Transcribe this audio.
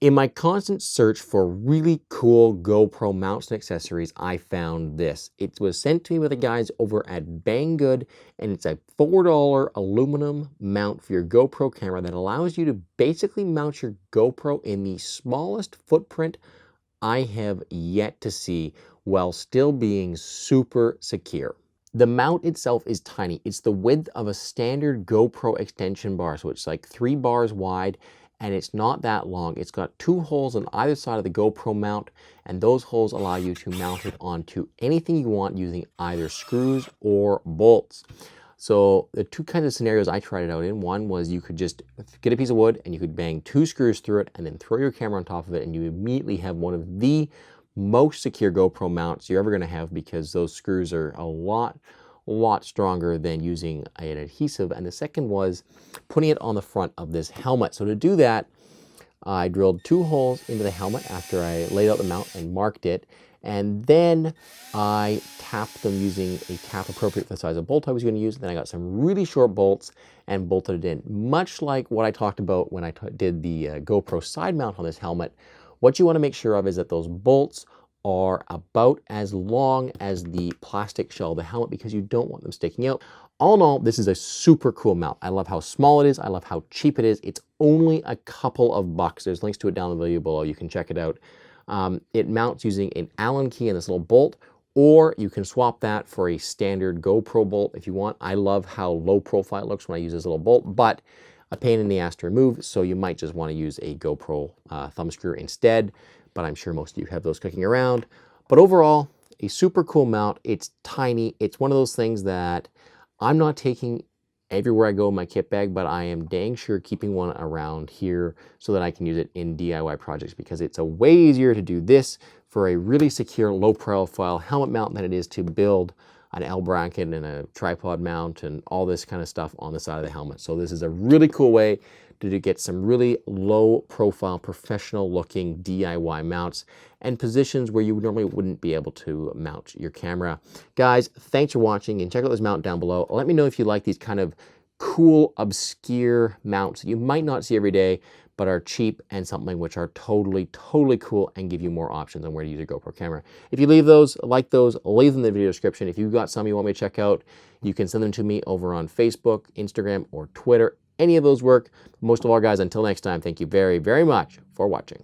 In my constant search for really cool GoPro mounts and accessories, I found this. It was sent to me by the guys over at Banggood, and it's a $4 aluminum mount for your GoPro camera that allows you to basically mount your GoPro in the smallest footprint I have yet to see while still being super secure. The mount itself is tiny. It's the width of a standard GoPro extension bar, so it's like 3 bars wide, and it's not that long. It's got 2 holes on either side of the GoPro mount, and those holes allow you to mount it onto anything you want using either screws or bolts. So the 2 kinds of scenarios I tried it out in, one was you could just get a piece of wood and you could bang 2 screws through it and then throw your camera on top of it, and you immediately have one of the most secure GoPro mounts you're ever going to have, because those screws are a lot stronger than using an adhesive. And the second was putting it on the front of this helmet. So to do that, I drilled 2 holes into the helmet after I laid out the mount and marked it, and then I tapped them using a tap appropriate for the size of bolt I was going to use. Then I got some really short bolts and bolted it in, much like what I talked about when I did the GoPro side mount on this helmet. What you want to make sure of is that those bolts are about as long as the plastic shell of the helmet, because you don't want them sticking out. All in all, this is a super cool mount. I love how small it is. I love how cheap it is. It's only a couple of bucks. There's links to it down in the video below. You can check it out. It mounts using an Allen key and this little bolt, or you can swap that for a standard GoPro bolt if you want. I love how low profile it looks when I use this little bolt, but a pain in the ass to remove, so you might just want to use a GoPro thumb screw instead, but I'm sure most of you have those cooking around. But overall, a super cool mount. It's tiny. It's one of those things that I'm not taking everywhere I go in my kit bag, but I am dang sure keeping one around here so that I can use it in DIY projects, because it's a way easier to do this for a really secure low profile helmet mount than it is to build an L bracket and a tripod mount and all this kind of stuff on the side of the helmet. So this is a really cool way to get some really low profile, professional looking DIY mounts and positions where you normally wouldn't be able to mount your camera. Guys, thanks for watching, and check out this mount down below. Let me know if you like these kind of cool, obscure mounts that you might not see every day, but are cheap and something which are totally cool and give you more options on where to use your GoPro camera. If you leave those, like those, leave them in the video description. If you've got some you want me to check out, you can send them to me over on Facebook, Instagram, or Twitter. Any of those work. Most of all, guys, until next time, thank you very much for watching.